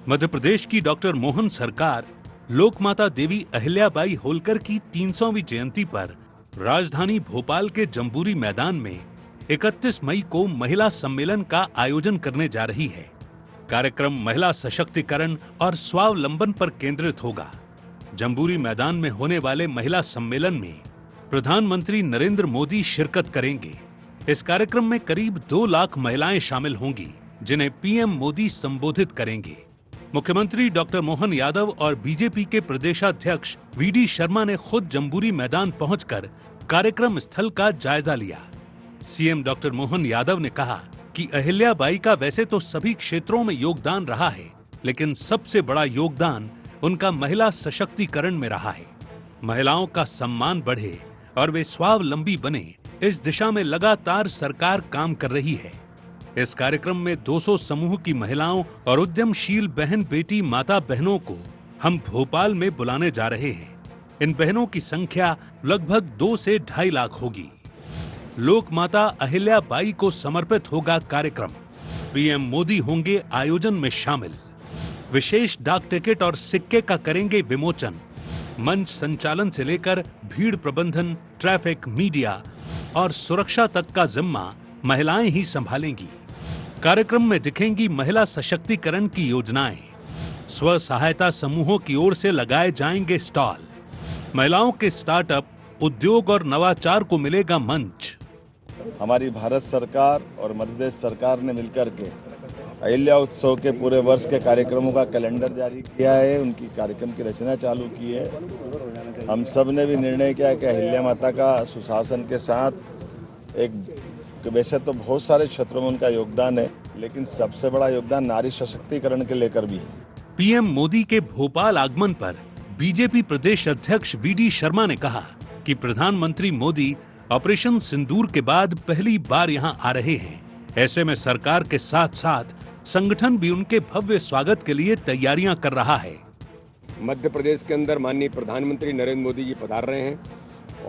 मध्य प्रदेश की डॉक्टर मोहन सरकार लोकमाता देवी अहिल्याबाई होलकर की 300वीं जयंती पर राजधानी भोपाल के जम्बूरी मैदान में 31 मई को महिला सम्मेलन का आयोजन करने जा रही है। कार्यक्रम महिला सशक्तिकरण और स्वावलंबन पर केंद्रित होगा। जम्बूरी मैदान में होने वाले महिला सम्मेलन में प्रधानमंत्री नरेंद्र मोदी शिरकत करेंगे। इस कार्यक्रम में करीब 2 लाख महिलाएं शामिल होंगी, जिन्हें पीएम मोदी संबोधित करेंगे। मुख्यमंत्री डॉक्टर मोहन यादव और बीजेपी के प्रदेशाध्यक्ष वीडी शर्मा ने खुद जम्बूरी मैदान पहुंचकर कार्यक्रम स्थल का जायजा लिया। सीएम डॉक्टर मोहन यादव ने कहा कि अहिल्याबाई का वैसे तो सभी क्षेत्रों में योगदान रहा है, लेकिन सबसे बड़ा योगदान उनका महिला सशक्तिकरण में रहा है। महिलाओं का सम्मान बढ़े और वे स्वावलंबी बने, इस दिशा में लगातार सरकार काम कर रही है। इस कार्यक्रम में 200 समूह की महिलाओं और उद्यमशील बहन बेटी माता बहनों को हम भोपाल में बुलाने जा रहे हैं। इन बहनों की संख्या लगभग 2 से 2.5 लाख होगी। लोक माता अहिल्याबाई को समर्पित होगा कार्यक्रम। पीएम मोदी होंगे आयोजन में शामिल। विशेष डाक टिकट और सिक्के का करेंगे विमोचन। मंच संचालन से लेकर भीड़ प्रबंधन, ट्रैफिक, मीडिया और सुरक्षा तक का जिम्मा महिलाएं ही संभालेंगी। कार्यक्रम में दिखेंगी महिला सशक्तिकरण की योजनाएं। स्व सहायता समूहों की ओर से लगाए जाएंगे स्टॉल। महिलाओं के स्टार्टअप, उद्योग और नवाचार को मिलेगा मंच। हमारी भारत सरकार और मध्य प्रदेश सरकार ने मिलकर के अहिल्या उत्सव के पूरे वर्ष के कार्यक्रमों का कैलेंडर जारी किया है। उनकी कार्यक्रम की रचना चालू की है। हम सब ने भी निर्णय किया कि अहिल्या माता का सुशासन के साथ वैसे तो बहुत सारे क्षेत्रों में उनका योगदान है, लेकिन सबसे बड़ा योगदान नारी सशक्तिकरण के लेकर भी है। पीएम मोदी के भोपाल आगमन पर बीजेपी प्रदेश अध्यक्ष वीडी शर्मा ने कहा कि प्रधानमंत्री मोदी ऑपरेशन सिंदूर के बाद पहली बार यहां आ रहे हैं। ऐसे में सरकार के साथ साथ संगठन भी उनके भव्य स्वागत के लिए तैयारियां कर रहा है। मध्य प्रदेश के अंदर माननीय प्रधानमंत्री नरेंद्र मोदी जी पधार रहे हैं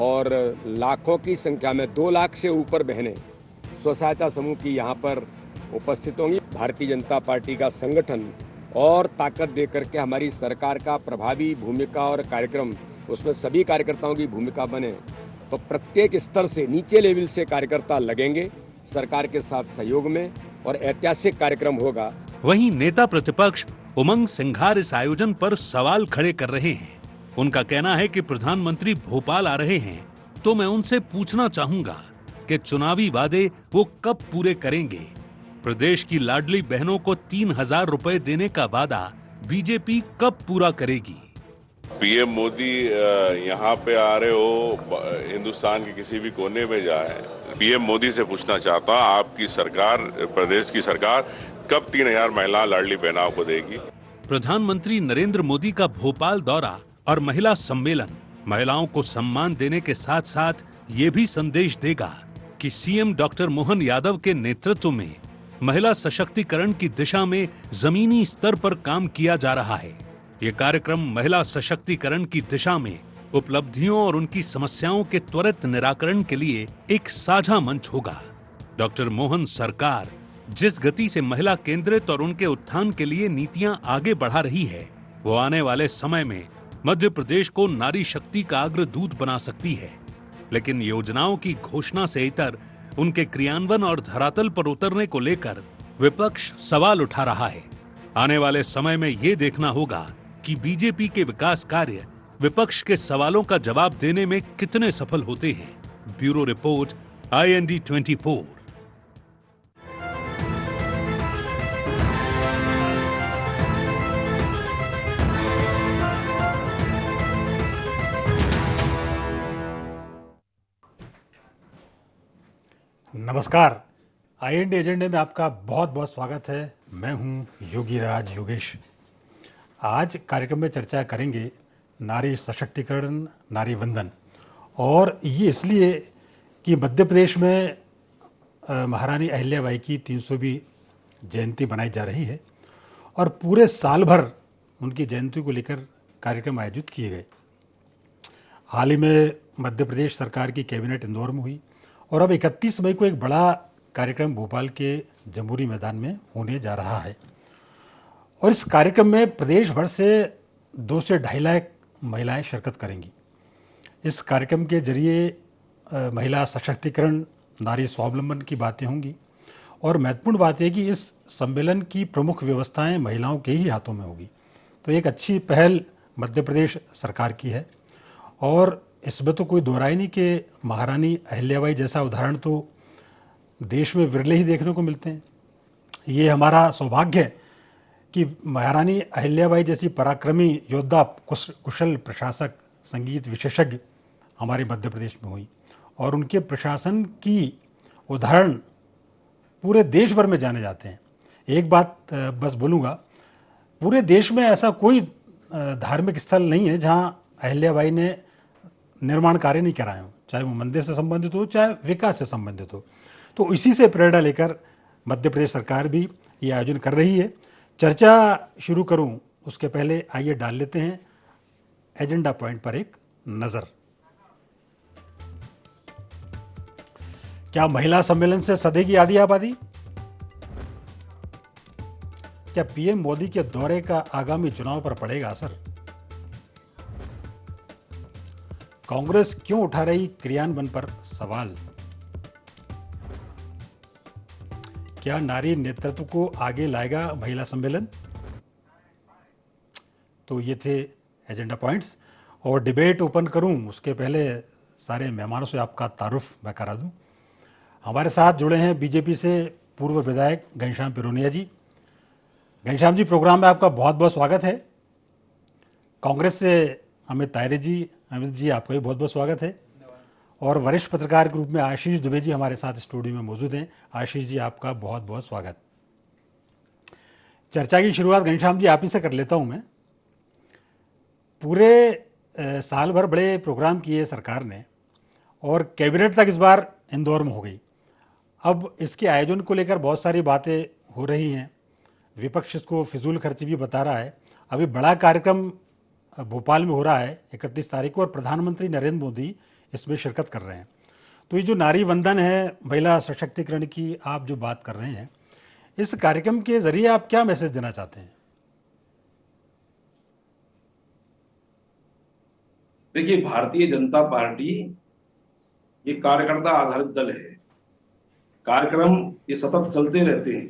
और लाखों की संख्या में 2 लाख से ऊपर बहनें स्व सहायता समूह की यहाँ पर उपस्थित होंगी। भारतीय जनता पार्टी का संगठन और ताकत देकर के हमारी सरकार का प्रभावी भूमिका और कार्यक्रम, उसमें सभी कार्यकर्ताओं की भूमिका बने, तो प्रत्येक स्तर से, नीचे लेवल से कार्यकर्ता लगेंगे सरकार के साथ सहयोग में और ऐतिहासिक कार्यक्रम होगा। वहीं नेता प्रतिपक्ष उमंग सिंघार इस आयोजन पर सवाल खड़े कर रहे हैं। उनका कहना है कि प्रधानमंत्री भोपाल आ रहे हैं तो मैं उनसे पूछना चाहूंगा कि चुनावी वादे वो कब पूरे करेंगे। प्रदेश की लाडली बहनों को 3,000 रुपए देने का वादा बीजेपी कब पूरा करेगी। पीएम मोदी यहाँ पे आ रहे हो, हिंदुस्तान के किसी भी कोने में जाए, पीएम मोदी से पूछना चाहता हूँ, आपकी सरकार, प्रदेश की सरकार कब 3,000 महिला लाडली बहनों को देगी। प्रधानमंत्री नरेंद्र मोदी का भोपाल दौरा और महिला सम्मेलन महिलाओं को सम्मान देने के साथ साथ ये भी संदेश देगा कि सीएम डॉक्टर मोहन यादव के नेतृत्व में महिला सशक्तिकरण की दिशा में जमीनी स्तर पर काम किया जा रहा है। ये कार्यक्रम महिला सशक्तिकरण की दिशा में उपलब्धियों और उनकी समस्याओं के त्वरित निराकरण के लिए एक साझा मंच होगा। डॉक्टर मोहन सरकार जिस गति से महिला केंद्रित और उनके उत्थान के लिए नीतियां आगे बढ़ा रही है, वो आने वाले समय में मध्य प्रदेश को नारी शक्ति का अग्रदूत बना सकती है। लेकिन योजनाओं की घोषणा से इतर उनके क्रियान्वयन और धरातल पर उतरने को लेकर विपक्ष सवाल उठा रहा है। आने वाले समय में ये देखना होगा कि बीजेपी के विकास कार्य विपक्ष के सवालों का जवाब देने में कितने सफल होते हैं। Bureau report, IND 24। नमस्कार, IND एजेंडे में आपका बहुत बहुत स्वागत है। मैं हूं योगी राज योगेश। आज कार्यक्रम में चर्चा करेंगे नारी सशक्तिकरण, नारी वंदन, और ये इसलिए कि मध्य प्रदेश में महारानी अहिल्याबाई की 300वीं जयंती मनाई जा रही है और पूरे साल भर उनकी जयंती को लेकर कार्यक्रम आयोजित किए गए। हाल ही में मध्य प्रदेश सरकार की कैबिनेट इंदौर में हुई और अब 31 मई को एक बड़ा कार्यक्रम भोपाल के जम्बूरी मैदान में होने जा रहा है। और इस कार्यक्रम में प्रदेश भर से 2 से 2.5 लाख महिलाएं शिरकत करेंगी। इस कार्यक्रम के जरिए महिला सशक्तिकरण, नारी स्वावलंबन की बातें होंगी और महत्वपूर्ण बात है कि इस सम्मेलन की प्रमुख व्यवस्थाएं महिलाओं के ही हाथों में होगी। तो एक अच्छी पहल मध्य प्रदेश सरकार की है और इसमें तो कोई दोहराई नहीं कि महारानी अहिल्याबाई जैसा उदाहरण तो देश में विरले ही देखने को मिलते हैं। ये हमारा सौभाग्य है कि महारानी अहिल्याबाई जैसी पराक्रमी योद्धा, कुशल प्रशासक, संगीत विशेषज्ञ हमारे मध्य प्रदेश में हुई और उनके प्रशासन की उदाहरण पूरे देश भर में जाने जाते हैं। एक बात बस बोलूँगा, पूरे देश में ऐसा कोई धार्मिक स्थल नहीं है जहाँ अहिल्याबाई ने निर्माण कार्य नहीं कराए हों, चाहे वो मंदिर से संबंधित हो, चाहे विकास से संबंधित हो। तो इसी से प्रेरणा लेकर मध्य प्रदेश सरकार भी ये आयोजन कर रही है। चर्चा शुरू करूं उसके पहले आइए डाल लेते हैं एजेंडा पॉइंट पर एक नजर। क्या महिला सम्मेलन से सधेगी आधी आबादी? क्या पीएम मोदी के दौरे का आगामी चुनाव पर पड़ेगा असर? कांग्रेस क्यों उठा रही क्रियान्वयन पर सवाल? क्या नारी नेतृत्व को आगे लाएगा महिला सम्मेलन? तो ये थे एजेंडा पॉइंट्स। और डिबेट ओपन करूं उसके पहले सारे मेहमानों से आपका तारुफ मैं करा दूं। हमारे साथ जुड़े हैं बीजेपी से पूर्व विधायक घनश्याम पिरोनिया जी। घनश्याम जी, प्रोग्राम में आपका बहुत बहुत स्वागत है। कांग्रेस से अमित तायरे जी, अमित जी आपका भी बहुत बहुत स्वागत है। और वरिष्ठ पत्रकार के रूप में आशीष दुबे जी हमारे साथ स्टूडियो में मौजूद हैं। आशीष जी, आपका बहुत बहुत स्वागत। चर्चा की शुरुआत घनश्याम जी आप ही से कर लेता हूं मैं। पूरे साल भर बड़े प्रोग्राम किए सरकार ने और कैबिनेट तक इस बार इंदौर में हो गई। अब इसके आयोजन को लेकर बहुत सारी बातें हो रही हैं। विपक्ष इसको फिजूल खर्ची भी बता रहा है। अभी बड़ा कार्यक्रम भोपाल में हो रहा है 31 तारीख को और प्रधानमंत्री नरेंद्र मोदी इसमें शिरकत कर रहे हैं। तो ये जो नारी वंदन है, महिला सशक्तिकरण की आप जो बात कर रहे हैं, इस कार्यक्रम के जरिए आप क्या मैसेज देना चाहते हैं? देखिए, भारतीय जनता पार्टी ये कार्यकर्ता आधारित दल है। कार्यक्रम ये सतत चलते रहते हैं।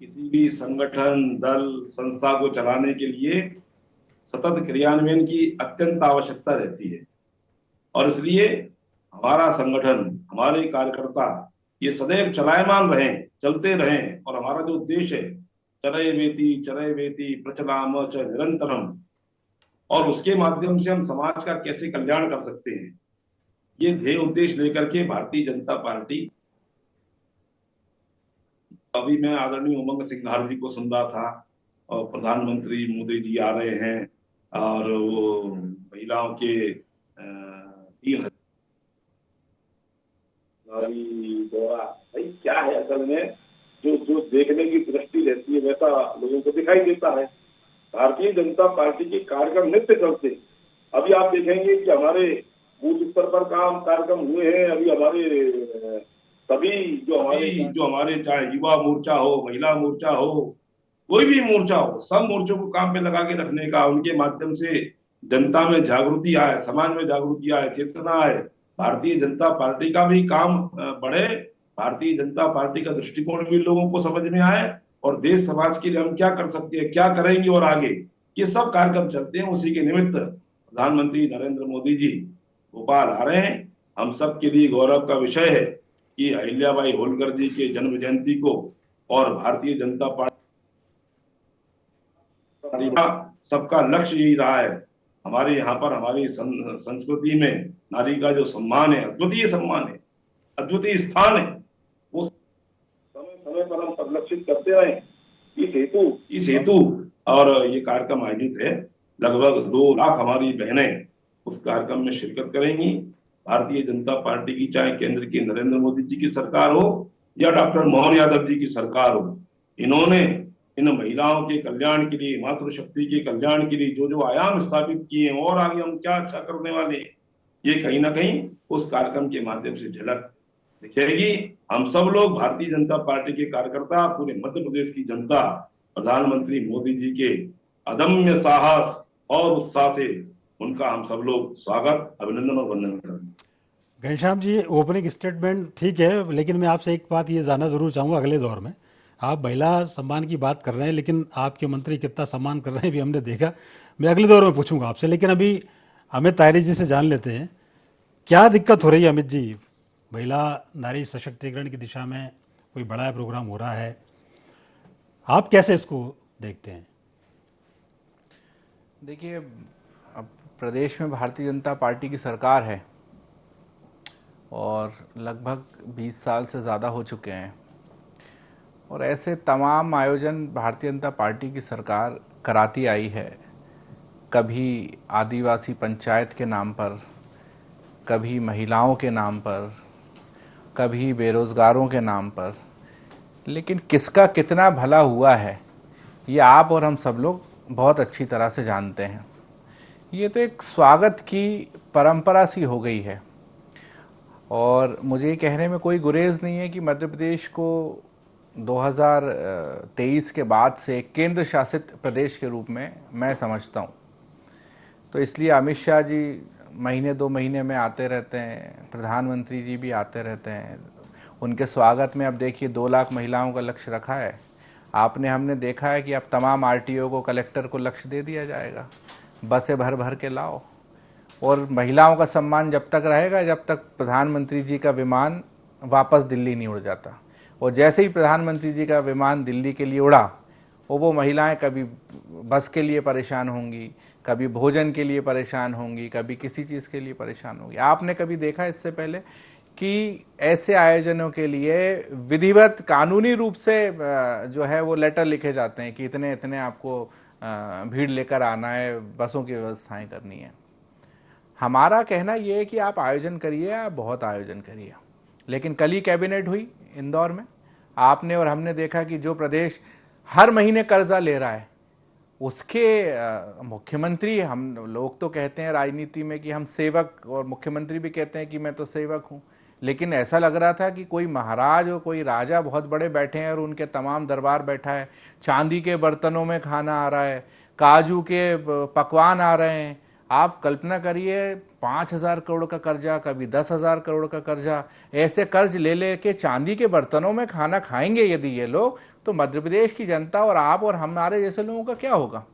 किसी भी संगठन, दल, संस्था को चलाने के लिए सतत क्रियान्वयन की अत्यंत आवश्यकता रहती है और इसलिए हमारा संगठन, हमारे कार्यकर्ता ये सदैव चलायमान रहें, चलते रहें और हमारा जो उद्देश्य है चरैवेति प्रचलाम च निरंतरम, और उसके माध्यम से हम समाज का कैसे कल्याण कर सकते हैं, ये ध्येय उद्देश्य लेकर के भारतीय जनता पार्टी। अभी मैं आदरणीय उमंग सिंघार जी को सुन रहा था और प्रधानमंत्री मोदी जी आ रहे हैं और वो महिलाओं के 3,000 दौरा, भाई क्या है असल में जो देखने की दृष्टि रहती है वैसा लोगों को दिखाई देता है। भारतीय जनता पार्टी के कार्यक्रम नित्य चलते। अभी आप देखेंगे कि हमारे बूथ स्तर पर कार्यक्रम हुए हैं। अभी हमारे सभी जो हमारे चाहे युवा मोर्चा हो, महिला मोर्चा हो, कोई भी मोर्चा हो, सब मोर्चों को काम पे लगा के रखने का, उनके माध्यम से जनता में जागृति आए, समाज में जागृति आए, चेतना आए, भारतीय जनता पार्टी का भी काम बढ़े, भारतीय जनता पार्टी का दृष्टिकोण भी लोगों को समझ में आए और देश समाज के लिए हम क्या कर सकते हैं, क्या करेंगे और आगे, ये सब कार्यक्रम चलते हैं। उसी के निमित्त प्रधानमंत्री नरेंद्र मोदी जी भोपाल आ रहे हैं। हम सब के लिए गौरव का विषय है कि अहिल्याबाई होलकर जी के जन्म जयंती को और भारतीय जनता पार्टी का सबका लक्ष्य यही रहा है। हमारे यहाँ पर, हमारी संस्कृति में नारी का जो सम्मान है, अद्वितीय सम्मान है, अद्वितीय स्थान है, वो समय समय पर हम परिलक्षित करते रहे। इस हेतु और ये कार्यक्रम आयोजित है। लगभग 2 लाख हमारी बहनें उस कार्यक्रम में शिरकत करेंगी। भारतीय जनता पार्टी की, चाहे केंद्र की नरेंद्र मोदी जी की सरकार हो या डॉक्टर मोहन यादव जी की सरकार हो, इन्होंने इन महिलाओं के कल्याण के लिए, मातृशक्ति के कल्याण के लिए जो जो आयाम स्थापित किए हैं और आगे हम क्या अच्छा करने वाले हैं, ये कहीं ना कहीं उस कार्यक्रम के माध्यम से झलक दिखेगी। हम सब लोग, भारतीय जनता पार्टी के कार्यकर्ता, पूरे मध्य प्रदेश की जनता प्रधानमंत्री मोदी जी के अदम्य साहस और उत्साह से उनका हम सब लोग स्वागत, अभिनंदन और वंदन करते हैं। घनश्याम जी, ओपनिंग स्टेटमेंट ठीक है, लेकिन मैं आपसे एक बात ये जानना ज़रूर चाहूँगा। अगले दौर में आप महिला सम्मान की बात कर रहे हैं, लेकिन आपके मंत्री कितना सम्मान कर रहे हैं भी हमने देखा। मैं अगले दौर में पूछूंगा आपसे, लेकिन अभी अमित तायरी जी से जान लेते हैं क्या दिक्कत हो रही है। अमित जी, महिला नारी सशक्तिकरण की दिशा में कोई बड़ा प्रोग्राम हो रहा है, आप कैसे इसको देखते हैं? देखिए, अब प्रदेश में भारतीय जनता पार्टी की सरकार है और लगभग 20 साल से ज़्यादा हो चुके हैं, और ऐसे तमाम आयोजन भारतीय जनता पार्टी की सरकार कराती आई है। कभी आदिवासी पंचायत के नाम पर, कभी महिलाओं के नाम पर, कभी बेरोज़गारों के नाम पर, लेकिन किसका कितना भला हुआ है ये आप और हम सब लोग बहुत अच्छी तरह से जानते हैं। ये तो एक स्वागत की परंपरा सी हो गई है, और मुझे ये कहने में कोई गुरेज नहीं है कि मध्य प्रदेश को 2023 के बाद से केंद्र शासित प्रदेश के रूप में मैं समझता हूँ। तो इसलिए अमित शाह जी महीने 2 महीने में आते रहते हैं, प्रधानमंत्री जी भी आते रहते हैं। उनके स्वागत में अब देखिए 2 लाख महिलाओं का लक्ष्य रखा है। हमने देखा है कि अब तमाम आरटीओ को, कलेक्टर को लक्ष्य दे दिया जाएगा, बसें भर भर के लाओ। और महिलाओं का सम्मान जब तक रहेगा जब तक प्रधानमंत्री जी का विमान वापस दिल्ली नहीं उड़ जाता। और जैसे ही प्रधानमंत्री जी का विमान दिल्ली के लिए उड़ा, वो महिलाएं कभी बस के लिए परेशान होंगी, कभी भोजन के लिए परेशान होंगी, कभी किसी चीज़ के लिए परेशान होंगी। आपने कभी देखा इससे पहले कि ऐसे आयोजनों के लिए विधिवत कानूनी रूप से जो है वो लेटर लिखे जाते हैं कि इतने इतने आपको भीड़ लेकर आना है, बसों की व्यवस्थाएं करनी है। हमारा कहना ये है कि आप आयोजन करिए, आप बहुत आयोजन करिए, लेकिन कल ही कैबिनेट हुई इंदौर में। आपने और हमने देखा कि जो प्रदेश हर महीने कर्जा ले रहा है उसके मुख्यमंत्री, हम लोग तो कहते हैं राजनीति में कि हम सेवक, और मुख्यमंत्री भी कहते हैं कि मैं तो सेवक हूँ, लेकिन ऐसा लग रहा था कि कोई महाराज और कोई राजा बहुत बड़े बैठे हैं और उनके तमाम दरबार बैठा है। चांदी के बर्तनों में खाना आ रहा है, काजू के पकवान आ रहे हैं। आप कल्पना करिए 5,000 करोड़ का कर्जा, कभी 10,000 करोड़ का कर्जा, ऐसे कर्ज ले लेके चांदी के बर्तनों में खाना खाएंगे यदि ये लोग, तो मध्य प्रदेश की जनता और आप और हमारे जैसे लोगों का क्या होगा?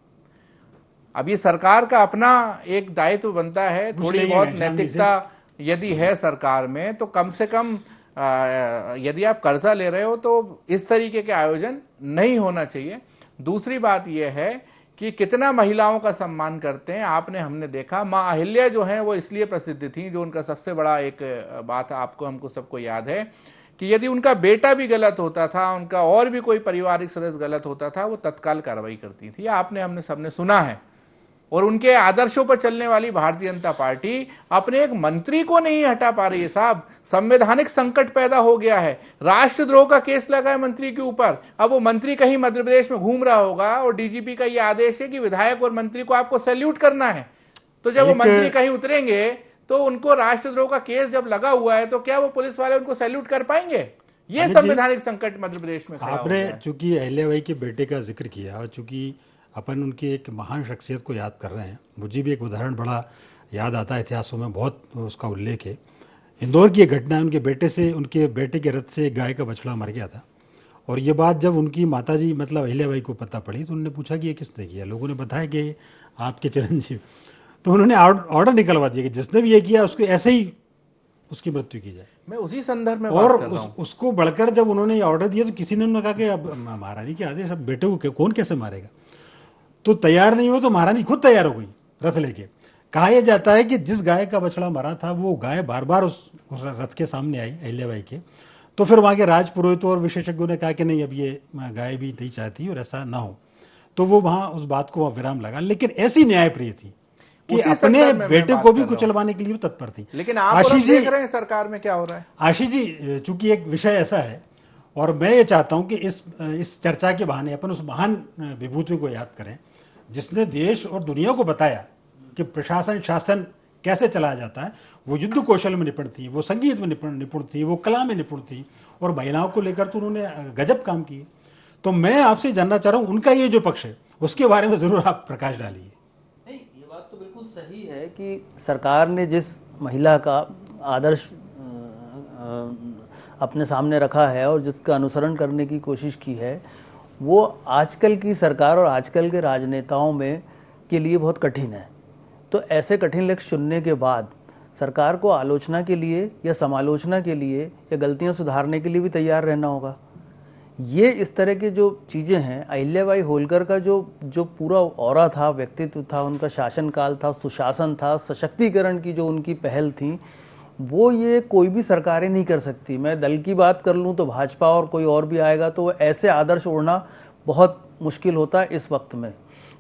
अब ये सरकार का अपना एक दायित्व बनता है, थोड़ी बहुत नैतिकता यदि है सरकार में, तो कम से कम यदि आप कर्जा ले रहे हो तो इस तरीके के आयोजन नहीं होना चाहिए। दूसरी बात यह है कि कितना महिलाओं का सम्मान करते हैं। हमने देखा माँ अहिल्या जो हैं वो इसलिए प्रसिद्ध थी, जो उनका सबसे बड़ा एक बात हमको सबको याद है कि यदि उनका बेटा भी गलत होता था, उनका और भी कोई पारिवारिक सदस्य गलत होता था, वो तत्काल कार्रवाई करती थी। हमने सबने सुना है। और उनके आदर्शों पर चलने वाली भारतीय जनता पार्टी अपने एक मंत्री को नहीं हटा पा रही है। साहब, संवैधानिक संकट पैदा हो गया है, राष्ट्रद्रोह का केस लगा है मंत्री के ऊपर। अब वो मंत्री कहीं मध्य प्रदेश में घूम रहा होगा और डीजीपी का ये आदेश है कि विधायक और मंत्री को आपको सैल्यूट करना है। तो जब वो मंत्री कहीं उतरेंगे तो उनको राष्ट्रद्रोह का केस जब लगा हुआ है तो क्या वो पुलिस वाले उनको सैल्यूट कर पाएंगे? ये संवैधानिक संकट मध्य प्रदेश में खड़ा हो गया है। आपने चूंकि अहिल्याबाई के बेटे का जिक्र किया और चूंकि अपन उनकी एक महान शख्सियत को याद कर रहे हैं, मुझे भी एक उदाहरण बड़ा याद आता है, इतिहासों में बहुत उसका उल्लेख है। इंदौर की एक घटना है, उनके बेटे के रथ से एक गाय का बछड़ा मर गया था। और ये बात जब उनकी माताजी मतलब अहिल्याबाई को पता पड़ी तो उन्होंने पूछा कि ये किसने किया। लोगों ने बताया कि आपके चिरंजीव। तो उन्होंने ऑर्डर निकलवा दिया कि जिसने भी ये किया उसको ऐसे ही उसकी मृत्यु की जाए। मैं उसी संदर्भ में और बात कर रहा हूं। उसको बढ़कर जब उन्होंने ये ऑर्डर दिया तो किसी ने कहा कि अब महारानी के आदेश, अब बेटे को कौन कैसे मारेगा। तो तैयार नहीं हो तो महारानी खुद तैयार हो गई रथ लेके। कहा यह जाता है कि जिस गाय का बछड़ा मरा था वो गाय बार बार उस रथ के सामने आई अहिल्याबाई के। तो फिर वहाँ के राजपुरोहितों और विशेषज्ञों ने कहा कि नहीं, अब ये गाय भी नहीं चाहती और ऐसा ना हो। तो वो वहाँ उस बात को विराम लगा। लेकिन ऐसी न्यायप्रिय थी कि अपने बेटे को भी कुचलवाने के लिए तत्पर थी। लेकिन आशीष जी देख रहे हैं सरकार में क्या हो रहा है। आशीष जी, चूंकि एक विषय ऐसा है और मैं ये चाहता हूं कि इस चर्चा के बहाने अपन उस महान विभूति को याद करें जिसने देश और दुनिया को बताया कि प्रशासन शासन कैसे चलाया जाता है। वो युद्ध कौशल में निपुण थी, वो संगीत में निपुण थी, वो कला में निपुण थी और महिलाओं को लेकर तो उन्होंने गजब काम किए। तो मैं आपसे जानना चाह रहा हूं उनका ये जो पक्ष है उसके बारे में जरूर आप प्रकाश डालिए। नहीं, ये बात तो बिल्कुल सही है कि सरकार ने जिस महिला का आदर्श अपने सामने रखा है और जिसका अनुसरण करने की कोशिश की है, वो आजकल की सरकार और आजकल के राजनेताओं में के लिए बहुत कठिन है। तो ऐसे कठिन लक्ष्य चुनने के बाद सरकार को आलोचना के लिए या समालोचना के लिए या गलतियां सुधारने के लिए भी तैयार रहना होगा। ये इस तरह के जो चीज़ें हैं, अहिल्याबाई होलकर का जो पूरा ऑरा था, व्यक्तित्व था, उनका शासनकाल था, सुशासन था, सशक्तिकरण की जो उनकी पहल थी, वो ये कोई भी सरकारें नहीं कर सकती। मैं दल की बात कर लूँ तो भाजपा और कोई और भी आएगा तो वो ऐसे आदर्श ओढ़ना बहुत मुश्किल होता है इस वक्त में,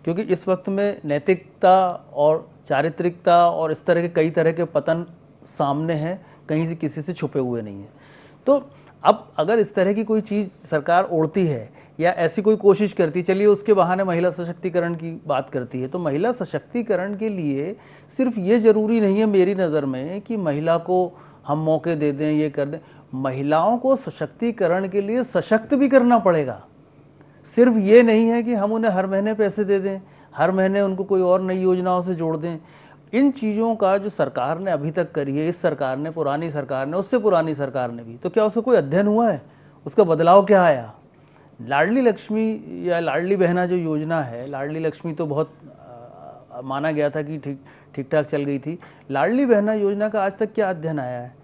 क्योंकि इस वक्त में नैतिकता और चारित्रिकता और इस तरह के कई तरह के पतन सामने हैं, कहीं से किसी से छुपे हुए नहीं हैं। तो अब अगर इस तरह की कोई चीज़ सरकार ओढ़ती है या ऐसी कोई कोशिश करती, चलिए उसके बहाने महिला सशक्तिकरण की बात करती है, तो महिला सशक्तिकरण के लिए सिर्फ ये ज़रूरी नहीं है मेरी नज़र में कि महिला को हम मौके दे दें, ये कर दें। महिलाओं को सशक्तिकरण के लिए सशक्त भी करना पड़ेगा। सिर्फ ये नहीं है कि हम उन्हें हर महीने पैसे दे दें, हर महीने उनको कोई और नई योजनाओं से जोड़ दें। इन चीज़ों का जो सरकार ने अभी तक करी है, इस सरकार ने, पुरानी सरकार ने, उससे पुरानी सरकार ने भी, तो क्या उसका कोई अध्ययन हुआ है? उसका बदलाव क्या आया? लाडली लक्ष्मी या लाडली बहना जो योजना है, लाडली लक्ष्मी तो बहुत माना गया था कि ठीक ठाक चल गई थी। लाडली बहना योजना का आज तक क्या अध्ययन आया है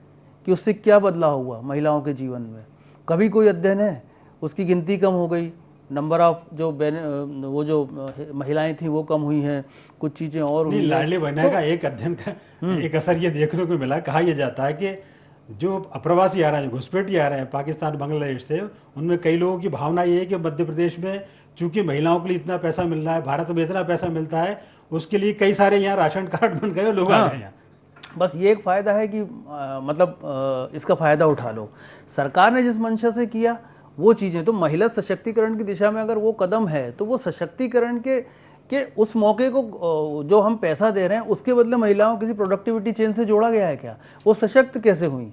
कि उससे क्या बदलाव हुआ महिलाओं के जीवन में? कभी कोई अध्ययन है? उसकी गिनती कम हो गई, नंबर ऑफ जो वो जो महिलाएं थी वो कम हुई हैं, कुछ चीज़ें और हुई। लाडली बहना का एक अध्ययन का एक असर ये देखने को मिला, कहा यह जाता है कि जो अप्रवासी आ रहे हैं, घुसपैठी आ रहे हैं पाकिस्तान बांग्लादेश से, उनमें कई लोगों की भावना ये है कि मध्य प्रदेश में चूंकि महिलाओं के लिए इतना पैसा मिल रहा है, भारत में इतना पैसा मिलता है, उसके लिए कई सारे यहाँ राशन कार्ड बन गए और लोग आ गए यहाँ। बस ये एक फ़ायदा है कि इसका फ़ायदा उठा लो। सरकार ने जिस मंशा से किया वो चीज़ें, तो महिला सशक्तिकरण की दिशा में अगर वो कदम है तो वो सशक्तिकरण के उस मौके को जो हम पैसा दे रहे हैं उसके बदले महिलाओं किसी प्रोडक्टिविटी चेन से जोड़ा गया है क्या? वो सशक्त कैसे हुई?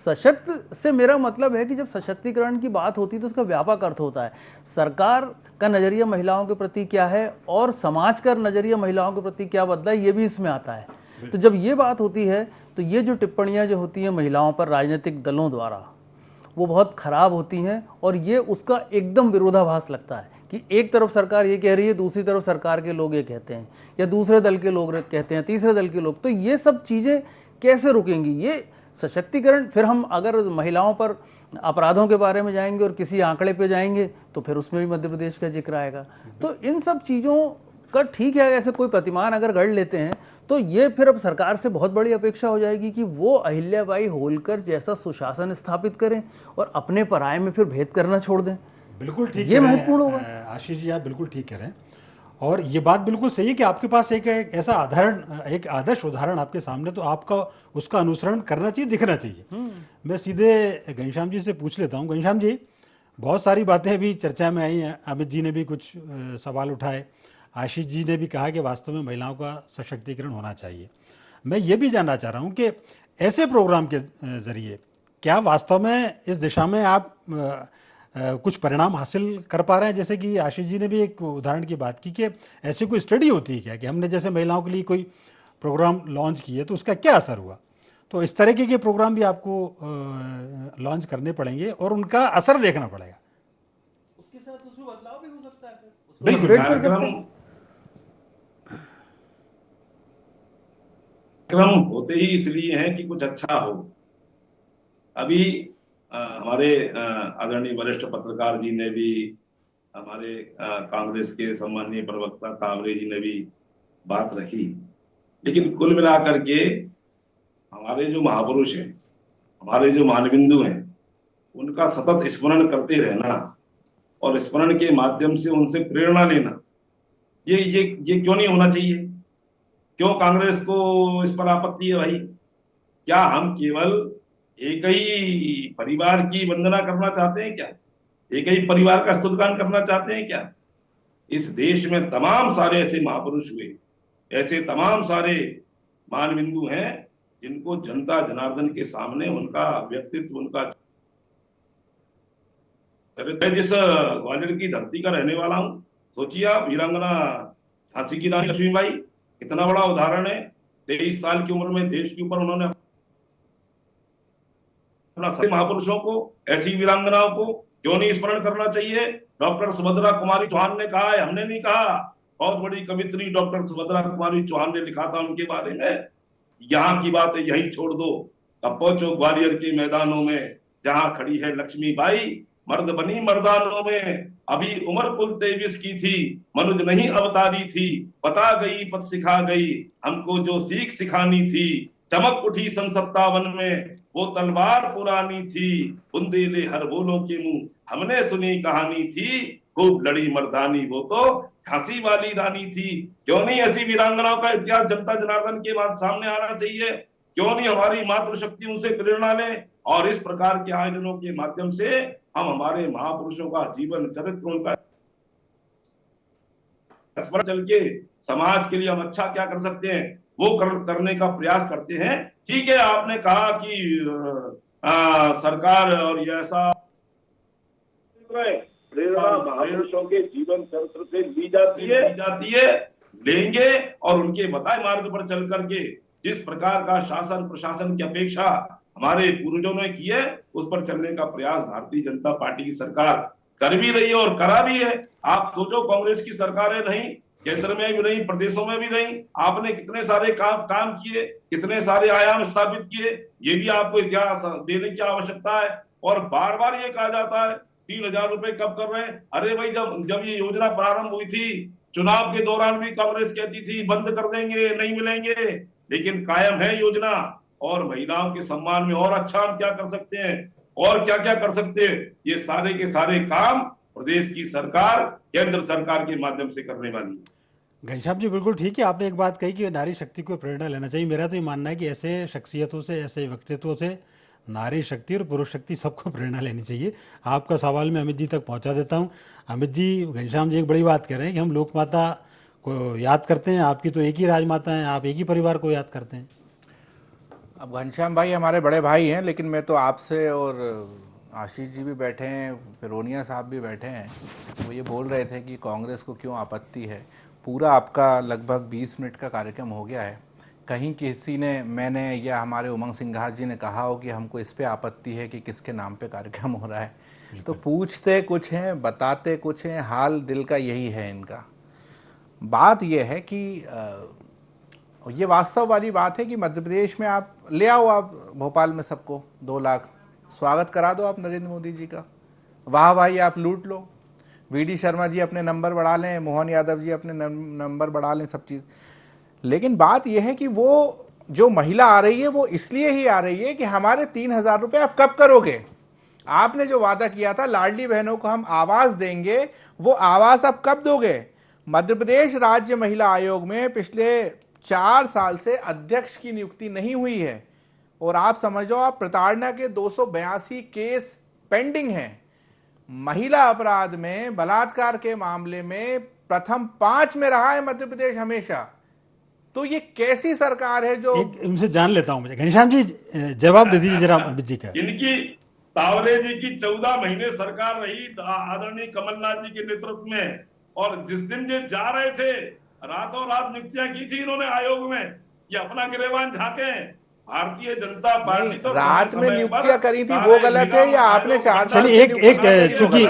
सशक्त से मेरा मतलब है कि जब सशक्तिकरण की बात होती है तो उसका व्यापक अर्थ होता है। सरकार का नज़रिया महिलाओं के प्रति क्या है और समाज का नज़रिया महिलाओं के प्रति क्या बदला है, ये भी इसमें आता है। तो जब ये बात होती है तो ये जो टिप्पणियाँ जो होती हैं महिलाओं पर राजनीतिक दलों द्वारा, वो बहुत ख़राब होती हैं और ये उसका एकदम विरोधाभास लगता है कि एक तरफ सरकार ये कह रही है, दूसरी तरफ सरकार के लोग ये कहते हैं, या दूसरे दल के लोग कहते हैं, तीसरे दल के लोग। तो ये सब चीज़ें कैसे रुकेंगी? ये सशक्तिकरण, फिर हम अगर महिलाओं पर अपराधों के बारे में जाएंगे और किसी आंकड़े पे जाएंगे तो फिर उसमें भी मध्य प्रदेश का जिक्र आएगा। तो इन सब चीज़ों का ठीक है, ऐसे कोई प्रतिमान अगर गढ़ लेते हैं तो ये फिर अब सरकार से बहुत बड़ी अपेक्षा हो जाएगी कि वो अहिल्याबाई होलकर जैसा सुशासन स्थापित करें और अपने पराये में फिर भेद करना छोड़ दें। बिल्कुल ठीक, ये महत्वपूर्ण होगा। आशीष जी आप बिल्कुल ठीक कह रहे हैं और ये बात बिल्कुल सही है कि आपके पास एक ऐसा एक आदर्श उदाहरण आपके सामने, तो आपका उसका अनुसरण करना चाहिए, दिखना चाहिए। मैं सीधे घनश्याम जी से पूछ लेता हूँ। घनश्याम जी, बहुत सारी बातें अभी चर्चा में आई हैं, अमित जी ने भी कुछ सवाल उठाए, आशीष जी ने भी कहा कि वास्तव में महिलाओं का सशक्तिकरण होना चाहिए। मैं ये भी जानना चाह रहा हूँ कि ऐसे प्रोग्राम के जरिए क्या वास्तव में इस दिशा में आप कुछ परिणाम हासिल कर पा रहे हैं? जैसे कि आशीष जी ने भी एक उदाहरण की बात की कि ऐसी कोई स्टडी होती है क्या कि हमने जैसे महिलाओं के लिए कोई प्रोग्राम लॉन्च किए तो उसका क्या असर हुआ? तो इस तरीके के प्रोग्राम भी आपको लॉन्च करने पड़ेंगे और उनका असर देखना पड़ेगा। उसके साथ उसमें बदलाव भी हो सकता है। बिल्कुल। कार्यक्रम होते ही इसलिए हैं कि कुछ अच्छा हो। अभी हमारे आदरणीय वरिष्ठ पत्रकार जी ने भी, हमारे कांग्रेस के सम्माननीय प्रवक्ता कावरे जी ने भी बात रखी, लेकिन कुल मिलाकर के हमारे जो महापुरुष हैं, हमारे जो मानबिंदु हैं, उनका सतत स्मरण करते रहना और स्मरण के माध्यम से उनसे प्रेरणा लेना, ये क्यों नहीं होना चाहिए? क्यों कांग्रेस को इस पर आपत्ति है भाई? क्या हम केवल एक ही परिवार की वंदना करना चाहते हैं क्या? एक ही परिवार का स्तुतिगान करना चाहते हैं क्या? इस देश में तमाम सारे ऐसे महापुरुष हुए, ऐसे तमाम सारे मानबिंदु हैं जिनको जनता जनार्दन के सामने उनका व्यक्तित्व, उनका मैं जिस ग्वालियर की धरती का रहने वाला हूँ, सोचिए आप, वीरांगना झांसी की रानी लक्ष्मीबाई कितना बड़ा उदाहरण है। 23 साल की उम्र में देश के ऊपर उन्होंने अपना महापुरुषों को, ऐसी वीरांगनाओं को क्यों नहीं स्मरण करना चाहिए। डॉक्टर सुभद्रा कुमारी चौहान ने कहा है, हमने नहीं कहा। बहुत बड़ी कवित्री डॉक्टर सुभद्रा कुमारी चौहान ने लिखा था उनके बारे में। यहाँ की बातें यहीं छोड़ दो, अब पहुंचो ग्वालियर के मैदानों में, जहां खड़ी है लक्ष्मीबाई मर्द बनी मर्दानों में। अभी उम्र कुल 23 की थी, मनुज नहीं अवतारी थी, बता गई पद सिखा गई, हमको जो सीख सिखानी थी। चमक उठी सन 57 में, वो तलवार पुरानी थी, बुंदेले हर बोलों के मुंह हमने सुनी कहानी थी। खूब लड़ी मर्दानी वो तो झांसी वाली रानी थी। क्यों नहीं ऐसी वीरांगनाओं का इतिहास जनता जनार्दन के बाद सामने आना चाहिए। क्यों नहीं हमारी मातृशक्ति उनसे प्रेरणा ले और इस प्रकार के आयोजनों के माध्यम से हम हमारे महापुरुषों का जीवन चरित्र, उनका चल के समाज के लिए हम अच्छा क्या कर सकते हैं वो करने का प्रयास करते हैं। ठीक है, आपने कहा कि सरकार और ये ऐसा प्रेरणा महापुरुषों के जीवन चरित्र से ली जाती है, लेंगे और उनके बताए मार्ग पर चल करके जिस प्रकार का शासन प्रशासन की अपेक्षा हमारे पूर्वजों ने की है, उस पर चलने का प्रयास भारतीय जनता पार्टी की सरकार कर भी रही है और करा भी है। आप सोचो, कांग्रेस की सरकारें नहीं, केंद्र में भी नहीं, प्रदेशों में भी नहीं, आपने कितने सारे काम किए, कितने सारे आयाम स्थापित किए, ये भी आपको इतिहास देने की आवश्यकता है। और बार बार ये कहा जाता है 3,000 रुपए कब कर रहे हैं। अरे भाई, जब ये योजना प्रारंभ हुई थी, चुनाव के दौरान भी कांग्रेस कहती थी बंद कर देंगे, नहीं मिलेंगे, लेकिन कायम है योजना। और महिलाओं के सम्मान में और अच्छा हम क्या कर सकते हैं और क्या क्या कर सकते हैं, ये सारे के सारे काम प्रदेश की सरकार, केंद्र सरकार के माध्यम से करने वाली है। घनश्याम जी, बिल्कुल ठीक है, आपने एक बात कही कि नारी शक्ति को प्रेरणा लेना चाहिए। मेरा तो ये मानना है कि ऐसे शख्सियतों से, ऐसे व्यक्तित्वों से नारी शक्ति और पुरुष शक्ति सबको प्रेरणा लेनी चाहिए। आपका सवाल मैं अमित जी तक पहुंचा देता हूं। अमित जी, घनश्याम जी एक बड़ी बात कह रहे हैं कि हम लोक माता को याद करते हैं, आपकी तो एक ही राजमाता है, आप एक ही परिवार को याद करते हैं। अब घनश्याम भाई हमारे बड़े भाई हैं, लेकिन मैं तो आपसे और आशीष जी भी बैठे हैं, फिरोनिया साहब भी बैठे हैं, वो ये बोल रहे थे कि कांग्रेस को क्यों आपत्ति है। पूरा आपका लगभग 20 मिनट का कार्यक्रम हो गया है, कहीं किसी ने, मैंने या हमारे उमंग सिंघार जी ने कहा हो कि हमको इस पे आपत्ति है कि किसके नाम पे कार्यक्रम हो रहा है। तो पूछते कुछ हैं, बताते कुछ हैं, हाल दिल का यही है इनका। बात यह है कि ये वास्तव वाली बात है कि मध्य प्रदेश में आप ले आओ, आप भोपाल में सबको 2 लाख स्वागत करा दो आप नरेंद्र मोदी जी का, वाह भाई आप लूट लो, वीडी शर्मा जी अपने नंबर बढ़ा लें, मोहन यादव जी अपने नंबर बढ़ा लें, सब चीज़। लेकिन बात यह है कि वो जो महिला आ रही है वो इसलिए ही आ रही है कि हमारे 3,000 रुपये आप कब करोगे। आपने जो वादा किया था लाडली बहनों को हम आवास देंगे, वो आवास आप कब दोगे। मध्य प्रदेश राज्य महिला आयोग में पिछले 4 साल से अध्यक्ष की नियुक्ति नहीं हुई है और आप समझो, आप प्रताड़ना के 282 केस पेंडिंग हैं। महिला अपराध में, बलात्कार के मामले में प्रथम 5 में रहा है मध्य प्रदेश हमेशा। तो ये कैसी सरकार है जो इनसे जान लेता हूं मुझे। घनश्याम जी जवाब दे दीजिए जरा अमित जी का। इनकी तावरे जी की 14 महीने सरकार रही आदरणीय कमलनाथ जी के नेतृत्व में, और जिस दिन ये जा रहे थे रातों रात नियुक्तियां की थी इन्होंने आयोग में, ये अपना गिरेबान झांके। भारतीय जनता पार्टी तो रात में नियुक्तियां करी थी वो गलत है या आपने 4 साल। चलिए क्योंकि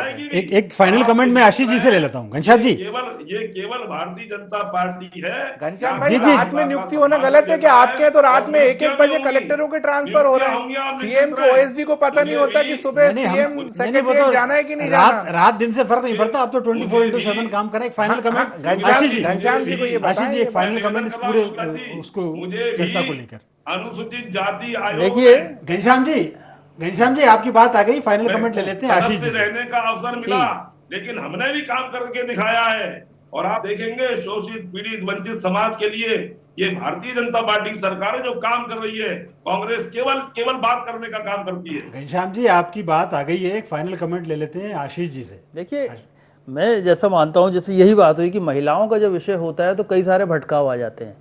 एक फाइनल कमेंट मैं आशीष जी से ले लेता हूं। घनश्याम जी, ये केवल भारतीय जनता पार्टी है। घनश्याम भाई, रात में नियुक्ति होना गलत है कि आपके तो रात में 1-1 बजे कलेक्टरों के ट्रांसफर हो रहे हैं। सीएम को ओएसडी को पता नहीं होता कि सुबह सीएम सेक्रेटरी जाना है कि नहीं जाना। रात दिन से फर्क नहीं पड़ता, आप तो 24/7 काम करें। एक फाइनल कमेंट घनश्याम जी को ये आशीष जी, एक फाइनल कमेंट इस पूरे उसको चर्चा को लेकर। अनुसूचित जाति आयोग, देखिए घनश्याम जी आपकी बात आ गई, फाइनल कमेंट ले लेते हैं आशीष जी। रहने का अवसर मिला, लेकिन हमने भी काम करके दिखाया है। और आप देखेंगे शोषित पीड़ित वंचित समाज के लिए ये भारतीय जनता पार्टी की सरकार है जो काम कर रही है। कांग्रेस केवल बात करने का काम करती है। घनश्याम जी आपकी बात आ गई है, एक फाइनल कमेंट ले लेते हैं आशीष जी से। देखिए, मैं जैसा मानता हूं, जैसे यही बात हुई कि महिलाओं का जब विषय होता है तो कई सारे भटकाव आ जाते हैं।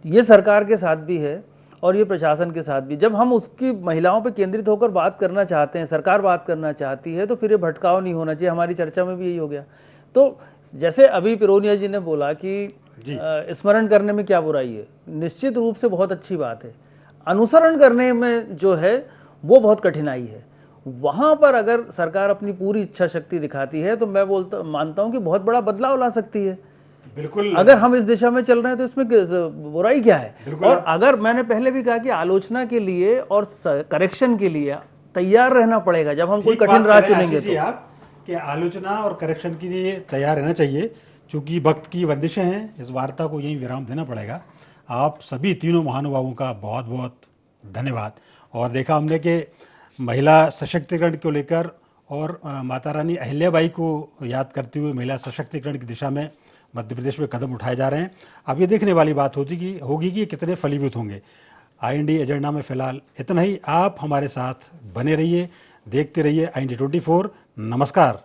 ये सरकार के साथ भी है और ये प्रशासन के साथ भी। जब हम उसकी महिलाओं पर केंद्रित होकर बात करना चाहते हैं, सरकार बात करना चाहती है, तो फिर ये भटकाव नहीं होना चाहिए। हमारी चर्चा में भी यही हो गया। तो जैसे अभी पिरोनिया जी ने बोला कि स्मरण करने में क्या बुराई है, निश्चित रूप से बहुत अच्छी बात है। अनुसरण करने में जो है वो बहुत कठिनाई है। वहां पर अगर सरकार अपनी पूरी इच्छा शक्ति दिखाती है तो मैं मानता हूं कि बहुत बड़ा बदलाव ला सकती है। बिल्कुल, अगर हम इस दिशा में चल रहे हैं तो इसमें बुराई क्या है। और अगर मैंने पहले भी कहा कि आलोचना के लिए और करेक्शन के लिए तैयार रहना पड़ेगा जब हम कोई कठिन राह चुनेंगे तो। आप कि आलोचना और करेक्शन के लिए तैयार रहना चाहिए, क्योंकि वक्त की बंदिशें हैं। इस वार्ता को यहीं विराम देना पड़ेगा। आप सभी तीनों महानुभावों का बहुत बहुत धन्यवाद। और देखा हमने कि महिला सशक्तिकरण को लेकर और माता रानी अहिल्याबाई को याद करते हुए महिला सशक्तिकरण की दिशा में मध्य प्रदेश में कदम उठाए जा रहे हैं। अब ये देखने वाली बात होगी कि कितने फलीभूत होंगे। IND एजेंडा में फिलहाल इतना ही। आप हमारे साथ बने रहिए, देखते रहिए IND 24। नमस्कार।